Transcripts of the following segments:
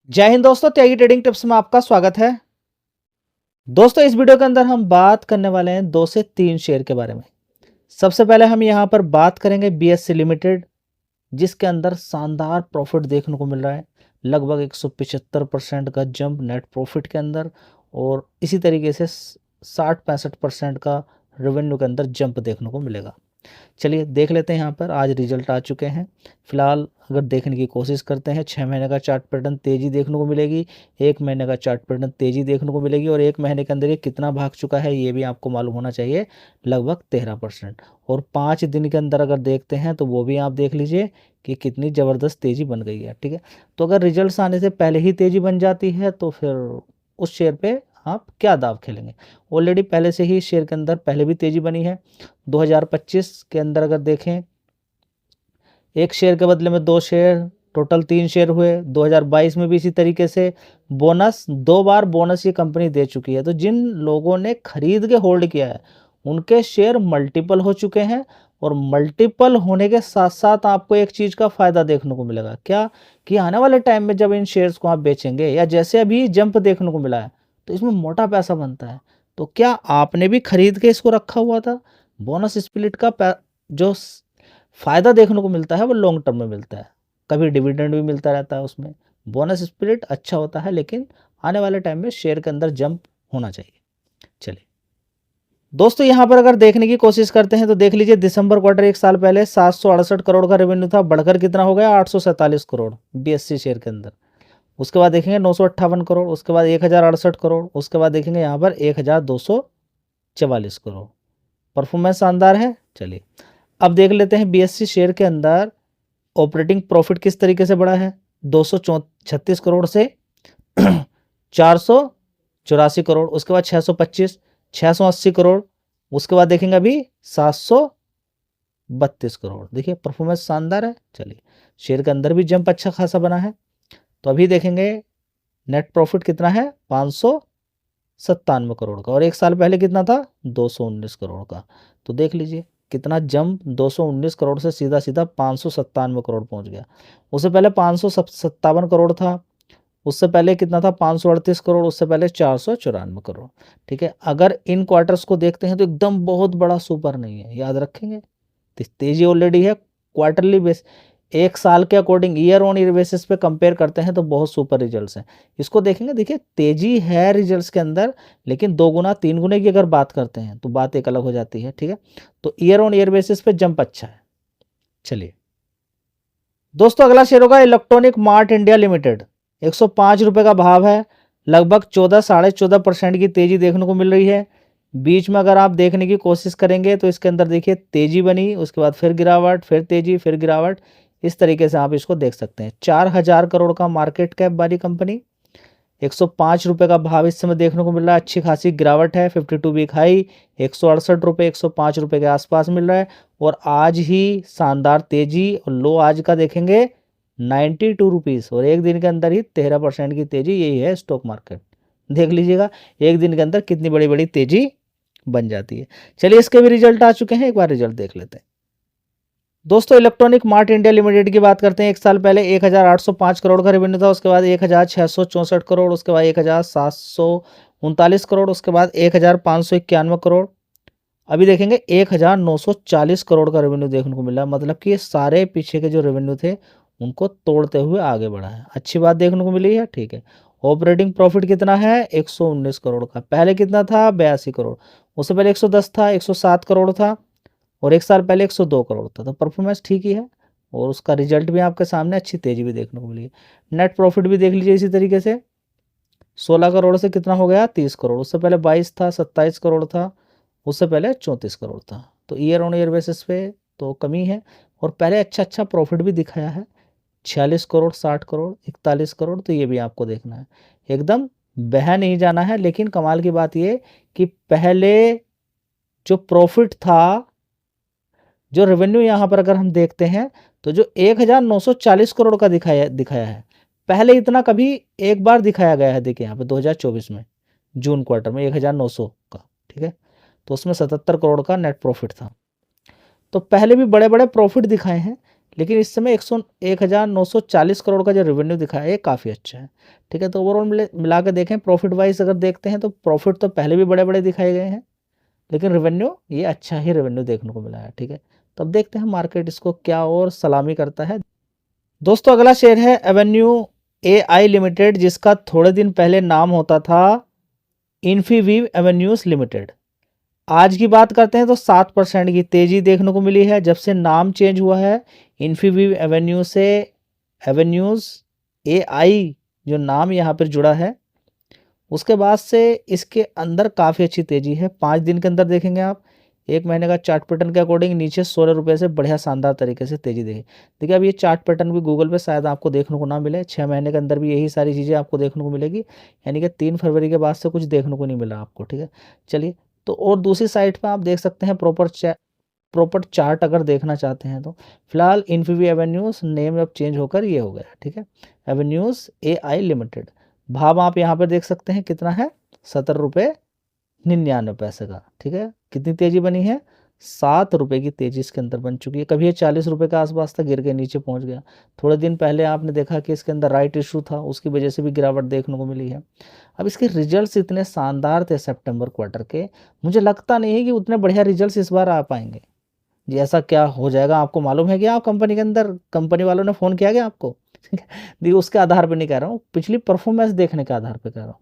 जय हिंद दोस्तों, त्यागी trading tips में आपका स्वागत है। दोस्तों, इस वीडियो के अंदर हम बात करने वाले हैं 2 से 3 शेयर के बारे में। सबसे पहले हम यहां पर बात करेंगे बीएससी लिमिटेड, जिसके अंदर शानदार प्रॉफिट देखने को मिल रहा है। लगभग 175% का जंप नेट प्रॉफिट के अंदर, और इसी तरीके से 60-65% का रेवेन्यू के अंदर जंप देखने को मिलेगा। चलिए देख लेते हैं। यहाँ पर आज रिजल्ट आ चुके हैं। फिलहाल अगर देखने की कोशिश करते हैं, 6 महीने का चार्ट पैटर्न तेज़ी देखने को मिलेगी, 1 महीने का चार्ट पैटर्न तेज़ी देखने को मिलेगी, और 1 महीने के अंदर ये कितना भाग चुका है ये भी आपको मालूम होना चाहिए, लगभग 13%। और 5 दिन के अंदर अगर देखते हैं तो वो भी आप देख लीजिए कि कितनी ज़बरदस्त तेज़ी बन गई है। ठीक है, तो अगर रिजल्ट्स आने से पहले ही तेज़ी बन जाती है तो फिर उस शेयर पे आप क्या दाव खेलेंगे। ऑलरेडी पहले से ही शेयर के अंदर पहले भी तेज़ी बनी है। 2025 के अंदर अगर देखें, 1 शेयर के बदले में 2 शेयर, टोटल 3 शेयर हुए। 2022 में भी इसी तरीके से बोनस, 2 बार बोनस ये कंपनी दे चुकी है। तो जिन लोगों ने खरीद के होल्ड किया है उनके शेयर मल्टीपल हो चुके हैं, और मल्टीपल होने के साथ साथ आपको एक चीज़ का फ़ायदा देखने को मिलेगा। क्या कि आने वाले टाइम में जब इन शेयर्स को आप बेचेंगे, या जैसे अभी जंप देखने को मिला है, तो इसमें मोटा पैसा बनता है। तो क्या आपने भी खरीद के इसको रखा हुआ था? बोनस स्प्लिट का जो फ़ायदा देखने को मिलता है वो लॉन्ग टर्म में मिलता है। कभी डिविडेंड भी मिलता रहता है उसमें। बोनस स्प्लिट अच्छा होता है, लेकिन आने वाले टाइम में शेयर के अंदर जंप होना चाहिए। चलिए दोस्तों, यहाँ पर अगर देखने की कोशिश करते हैं तो देख लीजिए, दिसंबर क्वार्टर 1 साल पहले 768 करोड़ का रेवेन्यू था, बढ़कर कितना हो गया 847 करोड़ बीएससी शेयर के अंदर। उसके बाद देखेंगे 958 करोड़, उसके बाद 1068 करोड़, उसके बाद देखेंगे यहाँ पर 1244 करोड़। परफॉर्मेंस शानदार है। चलिए अब देख लेते हैं बीएससी शेयर के अंदर ऑपरेटिंग प्रॉफिट किस तरीके से बढ़ा है। 236 करोड़ से 484 करोड़, उसके बाद 625, 680 करोड़, उसके बाद देखेंगे अभी 732 करोड़। देखिए परफॉर्मेंस शानदार है। चलिए शेयर के अंदर भी जंप अच्छा खासा बना है। तो अभी देखेंगे नेट प्रॉफिट कितना है, 597 करोड़ का, और 1 साल पहले कितना था, 219 करोड़ का। तो देख लीजिए कितना जंप, 219 करोड़ से सीधा सीधा 597 करोड़ पहुंच गया। उससे पहले 557 करोड़ था, उससे पहले कितना था 538 करोड़, उससे पहले 494 करोड़। ठीक है, अगर इन क्वार्टर्स को देखते हैं तो एकदम बहुत बड़ा सुपर नहीं है, याद रखेंगे। तेजी ऑलरेडी है। क्वार्टरली बेस, 1 साल के according year on year basis पे कंपेयर करते हैं तो बहुत सुपर रिजल्ट्स हैं। इसको देखेंगे, देखिए तेजी है रिजल्ट्स के अंदर, लेकिन 2 गुना 3 गुने की अगर बात करते हैं तो बात एक अलग हो जाती है। ठीक है, तो ईयर ऑन ईयर बेसिस पे जंप अच्छा है। चलिए दोस्तों, अगला शेयर होगा इलेक्ट्रॉनिक मार्ट इंडिया लिमिटेड। 105 रुपये का भाव है, लगभग 14-14.5% की तेजी देखने को मिल रही है। बीच में अगर आप देखने की कोशिश करेंगे तो इसके अंदर देखिए तेजी बनी, उसके बाद फिर गिरावट, फिर तेजी, फिर गिरावट। इस तरीके से आप इसको देख सकते हैं। 4000 करोड़ का मार्केट कैप वाली कंपनी, 105 रुपये का भाव इस समय देखने को मिल रहा है। अच्छी खासी गिरावट है। 52 वीक हाई 168 रुपये, 105 रुपये के आसपास मिल रहा है। और आज ही शानदार तेजी, और लो आज का देखेंगे 92 रुपीज़, और एक दिन के अंदर ही 13% की तेजी। यही है स्टॉक मार्केट। देख लीजिएगा एक दिन के अंदर कितनी बड़ी बड़ी तेजी बन जाती है। चलिए इसके भी रिजल्ट आ चुके हैं, एक बार रिजल्ट देख लेते हैं। दोस्तों, इलेक्ट्रॉनिक मार्ट इंडिया लिमिटेड की बात करते हैं। 1 साल पहले 1805 करोड़ का रेवेन्यू था, उसके बाद 1664 करोड़, उसके बाद 1739 करोड़, उसके बाद 1591 करोड़। अभी देखेंगे 1940 करोड़ का रेवेन्यू देखने को मिला है। मतलब कि ये सारे पीछे के जो रेवेन्यू थे उनको तोड़ते हुए आगे बढ़ा है। अच्छी बात देखने को मिली है। ठीक है, ऑपरेटिंग प्रॉफिट कितना है, 119 करोड़ का। पहले कितना था, 82 करोड़। उससे पहले 110 था, 107 करोड़ था, और 1 साल पहले 102 करोड़ था। तो परफॉर्मेंस ठीक ही है, और उसका रिजल्ट भी आपके सामने, अच्छी तेजी भी देखने को मिली है। नेट प्रॉफिट भी देख लीजिए इसी तरीके से, 16 करोड़ से कितना हो गया, 30 करोड़। उससे पहले 22 था, 27 करोड़ था, उससे पहले 34 करोड़ था। तो ईयर ऑन ईयर बेसिस पे तो कमी है, और पहले अच्छा अच्छा प्रॉफिट भी दिखाया है, 46 करोड़, 60 करोड़, 41 करोड़। तो ये भी आपको देखना है, एकदम बह नहीं जाना है। लेकिन कमाल की बात ये कि पहले जो प्रॉफिट था, जो रेवेन्यू यहाँ पर अगर हम देखते हैं तो जो 1940 करोड़ का दिखाया दिखाया है, पहले इतना कभी एक बार दिखाया गया है। देखिए यहाँ पे 2024 में जून क्वार्टर में 1900 का। ठीक है, तो उसमें 77 करोड़ का नेट प्रॉफिट था। तो पहले भी बड़े बड़े प्रॉफिट दिखाए हैं, लेकिन इस समय 1940 करोड़ का जो रेवेन्यू दिखा है ये काफ़ी अच्छा है। ठीक है, तो ओवरऑल मिला के देखें प्रॉफिट वाइज अगर देखते हैं तो प्रॉफिट तो पहले भी बड़े बड़े दिखाए गए हैं, लेकिन रेवेन्यू ये अच्छा ही रेवेन्यू देखने को मिला है। ठीक है, तो अब देखते हैं मार्केट इसको क्या और सलामी करता है। दोस्तों अगला शेयर है एवेन्यू एआई लिमिटेड, जिसका थोड़े दिन पहले नाम होता था इन्फीवीव एवेन्यूज लिमिटेड। आज की बात करते हैं तो 7% की तेजी देखने को मिली है जब से नाम चेंज हुआ है इन्फीवीव एवेन्यू से एवेन्यूज एआई जो नाम यहाँ पर जुड़ा है, उसके बाद से इसके अंदर काफ़ी अच्छी तेजी है। 5 दिन के अंदर देखेंगे आप, 1 महीने का चार्ट पैटर्न के अकॉर्डिंग नीचे 16 रुपये से बढ़िया शानदार तरीके से तेजी देखी। देखिए अब ये चार्ट पैटर्न भी गूगल पे शायद आपको देखने को ना मिले, 6 महीने के अंदर भी यही सारी चीज़ें आपको देखने को मिलेगी, यानी कि 3 फरवरी के बाद से कुछ देखने को नहीं मिला आपको। ठीक है, चलिए, तो और दूसरी साइड पर आप देख सकते हैं प्रॉपर चार्ट अगर देखना चाहते हैं तो फिलहाल इन्फीवी एवेन्यूज नेम अब चेंज होकर ये हो गया। ठीक है, एवेन्यूज एआई लिमिटेड। भाव आप यहाँ पर देख सकते हैं कितना है, 17 रुपये 99 पैसे का। ठीक है, कितनी तेजी बनी है, 7 रुपये की तेजी इसके अंदर बन चुकी है। कभी ये 40 रुपये के आसपास तक गिर के नीचे पहुंच गया। थोड़े दिन पहले आपने देखा कि इसके अंदर राइट इशू था, उसकी वजह से भी गिरावट देखने को मिली है। अब इसके रिजल्ट्स इतने शानदार थे सितंबर क्वार्टर के, मुझे लगता नहीं है कि उतने बढ़िया रिजल्ट्स इस बार आ पाएंगे जी। ऐसा क्या हो जाएगा आपको मालूम है कि आप कंपनी के अंदर कंपनी वालों ने फ़ोन किया गया आपको? देखिए उसके आधार पे नहीं कह रहा हूँ, पिछली परफॉर्मेंस देखने के आधार पे कह रहा हूँ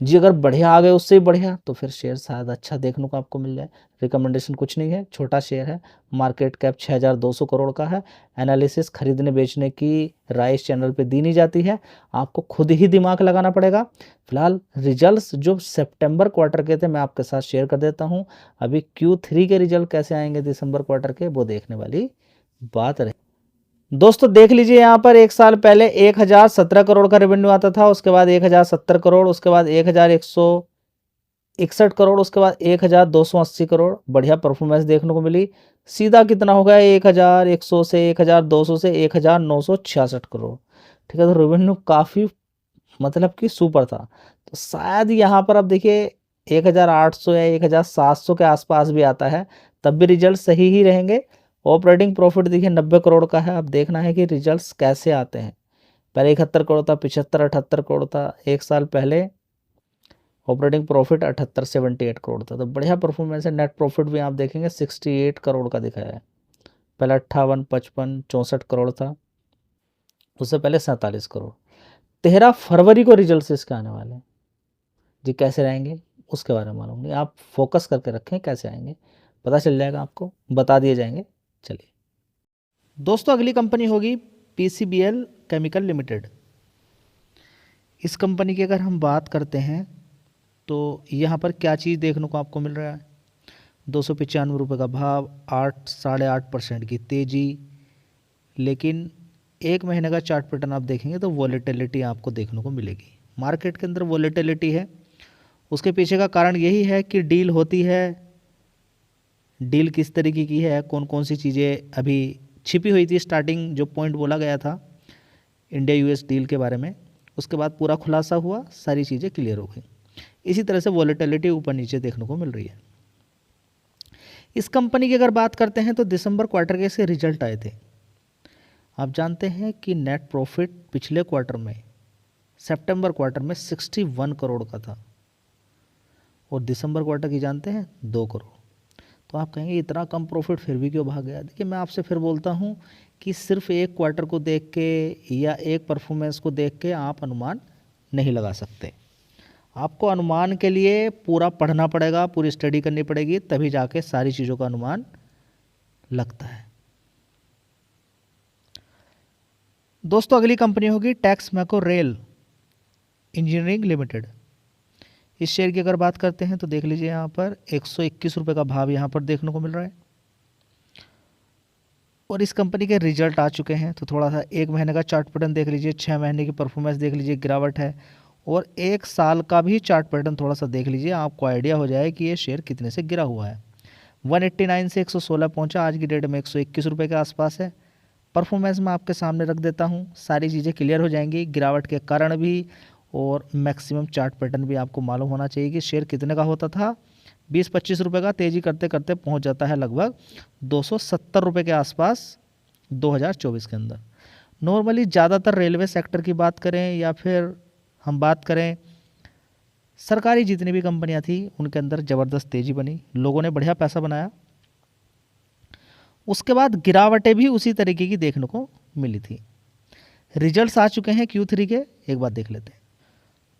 जी। अगर बढ़िया आ गए उससे भी बढ़िया तो फिर शेयर शायद अच्छा देखने को आपको मिल जाए। रिकमेंडेशन कुछ नहीं है, छोटा शेयर है, मार्केट कैप 6200 करोड़ का है। एनालिसिस खरीदने बेचने की राय इस चैनल पे दी नहीं जाती है, आपको खुद ही दिमाग लगाना पड़ेगा। फिलहाल रिजल्ट्स जो सितंबर क्वार्टर के थे मैं आपके साथ शेयर कर देता हूँ। अभी Q3 के रिजल्ट कैसे आएंगे दिसंबर क्वार्टर के, वो देखने वाली बात रहे। दोस्तों देख लीजिए यहाँ पर, एक साल पहले 1017 करोड़ का रेवेन्यू आता था, उसके बाद 1070 करोड़, उसके बाद 1161 करोड़, उसके बाद 1280 करोड़। बढ़िया परफॉर्मेंस देखने को मिली। सीधा कितना हो गया, 1100 से 1200 से 1966 करोड़। ठीक है, तो रेवेन्यू काफ़ी मतलब कि सुपर था। तो शायद यहाँ पर अब देखिए 1800 या 1700 के आसपास भी आता है, तब भी रिजल्ट सही ही रहेंगे। ऑपरेटिंग प्रॉफिट देखिए 90 करोड़ का है। अब देखना है कि रिजल्ट्स कैसे आते हैं। पहले 71 करोड़ था, 75 78 करोड़ था, एक साल पहले ऑपरेटिंग प्रॉफिट 78 78 करोड़ था। तो बढ़िया परफॉर्मेंस है। नेट प्रॉफिट भी आप देखेंगे 68 करोड़ का दिखाया है। पहले 58 55 64 करोड़ था, उससे पहले 47 करोड़। 13 फरवरी को रिजल्ट इसके आने वाले हैं जी। कैसे रहेंगे उसके बारे में मालूम नहीं, आप फोकस करके रखें, कैसे आएंगे पता चल जाएगा, आपको बता दिए जाएंगे। चलिए दोस्तों, अगली कंपनी होगी PCBL केमिकल लिमिटेड। इस कंपनी की अगर हम बात करते हैं तो यहाँ पर क्या चीज़ देखने को आपको मिल रहा है, 295 रुपये का भाव, 8.5% की तेज़ी। लेकिन एक महीने का चार्ट पैटर्न आप देखेंगे तो वॉलेटिलिटी आपको देखने को मिलेगी। मार्केट के अंदर वॉलेटिलिटी है, उसके पीछे का कारण यही है कि डील होती है। डील किस तरीके की है, कौन कौन सी चीज़ें अभी छिपी हुई थी, स्टार्टिंग जो पॉइंट बोला गया था इंडिया यूएस डील के बारे में, उसके बाद पूरा खुलासा हुआ, सारी चीज़ें क्लियर हो गई। इसी तरह से वॉलेटिलिटी ऊपर नीचे देखने को मिल रही है। इस कंपनी की अगर बात करते हैं तो दिसंबर क्वार्टर के इसके रिजल्ट आए थे। आप जानते हैं कि नेट प्रॉफिट पिछले क्वार्टर में, सितंबर क्वार्टर में 61 करोड़ का था, और दिसंबर क्वार्टर की जानते हैं 2 करोड़। तो आप कहेंगे इतना कम प्रॉफिट फिर भी क्यों भाग गया। देखिए मैं आपसे फिर बोलता हूँ कि सिर्फ एक क्वार्टर को देख के या एक परफॉर्मेंस को देख के आप अनुमान नहीं लगा सकते। आपको अनुमान के लिए पूरा पढ़ना पड़ेगा, पूरी स्टडी करनी पड़ेगी, तभी जाके सारी चीज़ों का अनुमान लगता है। दोस्तों अगली कंपनी होगी टेक्समैको रेल इंजीनियरिंग लिमिटेड। इस शेयर की अगर बात करते हैं तो देख लीजिए यहाँ पर 121 रुपये का भाव यहाँ पर देखने को मिल रहा है, और इस कंपनी के रिजल्ट आ चुके हैं। तो थोड़ा सा एक महीने का चार्ट पैटर्न देख लीजिए, 6 महीने की परफॉर्मेंस देख लीजिए, गिरावट है, और एक साल का भी चार्ट पैटर्न थोड़ा सा देख लीजिए, आपको आइडिया हो जाए कि ये शेयर कितने से गिरा हुआ है। 189 से 116 पहुंचा, आज की डेट में 121 रुपये के आसपास है। परफॉर्मेंस मैं आपके सामने रख देता हूँ, सारी चीज़ें क्लियर हो जाएंगी, गिरावट के कारण भी, और मैक्सिमम चार्ट पैटर्न भी आपको मालूम होना चाहिए कि शेयर कितने का होता था। 20-25 रुपये का तेज़ी करते करते पहुँच जाता है लगभग 270 रुपये के आसपास 2024 के अंदर। नॉर्मली ज़्यादातर रेलवे सेक्टर की बात करें या फिर हम बात करें सरकारी जितनी भी कंपनियां थी उनके अंदर ज़बरदस्त तेज़ी बनी, लोगों ने बढ़िया पैसा बनाया। उसके बाद गिरावटें भी उसी तरीके की देखने को मिली थी। रिजल्ट्स आ चुके हैं Q3 के, एक बार देख लेते हैं।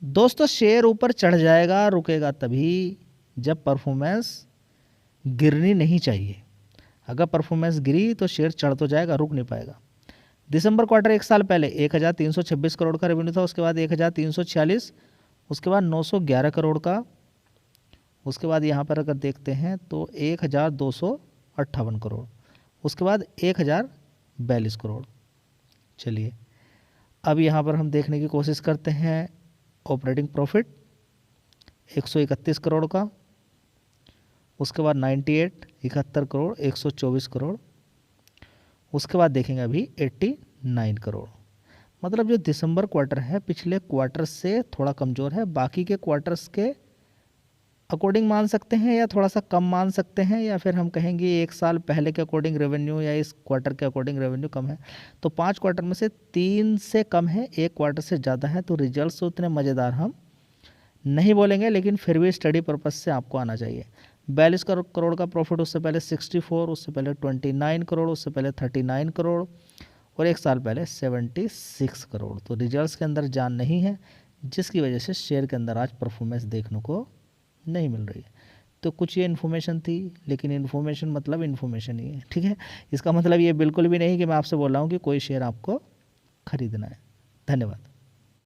दोस्तों शेयर ऊपर चढ़ जाएगा, रुकेगा तभी जब परफॉर्मेंस गिरनी नहीं चाहिए। अगर परफॉर्मेंस गिरी तो शेयर चढ़ तो जाएगा, रुक नहीं पाएगा। दिसंबर क्वार्टर एक साल पहले 1326 करोड़ का रेवेन्यू था, उसके बाद 1346, उसके बाद 911 करोड़ का, उसके बाद यहाँ पर अगर देखते हैं तो 1258 करोड़, उसके बाद 1042 करोड़। चलिए अब यहाँ पर हम देखने की कोशिश करते हैं ऑपरेटिंग प्रॉफिट 131 करोड़ का, उसके बाद 71 करोड़, 124 करोड़, उसके बाद देखेंगे अभी 89 करोड़। मतलब जो दिसंबर क्वार्टर है पिछले क्वार्टर से थोड़ा कमज़ोर है, बाकी के क्वार्टर्स के अकॉर्डिंग मान सकते हैं या थोड़ा सा कम मान सकते हैं, या फिर हम कहेंगे एक साल पहले के अकॉर्डिंग रेवेन्यू या इस क्वार्टर के अकॉर्डिंग रेवेन्यू कम है। तो 5 क्वार्टर में से 3 से कम है, एक क्वार्टर से ज़्यादा है, तो रिजल्ट्स उतने मज़ेदार हम नहीं बोलेंगे, लेकिन फिर भी स्टडी पर्पज से आपको आना चाहिए। 42 करोड़ का प्रॉफिट, उससे पहले 64, उससे पहले 29 करोड़, उससे पहले 39 करोड़ और एक साल पहले 76 करोड़। तो रिजल्ट्स के अंदर जान नहीं है, जिसकी वजह से शेयर के अंदर आज परफॉर्मेंस देखने को नहीं मिल रही है। तो कुछ ये इन्फॉर्मेशन थी, लेकिन इन्फॉर्मेशन मतलब इन्फॉर्मेशन ही है, ठीक है। इसका मतलब ये बिल्कुल भी नहीं कि मैं आपसे बोल रहा हूँ कि कोई शेयर आपको खरीदना है। धन्यवाद।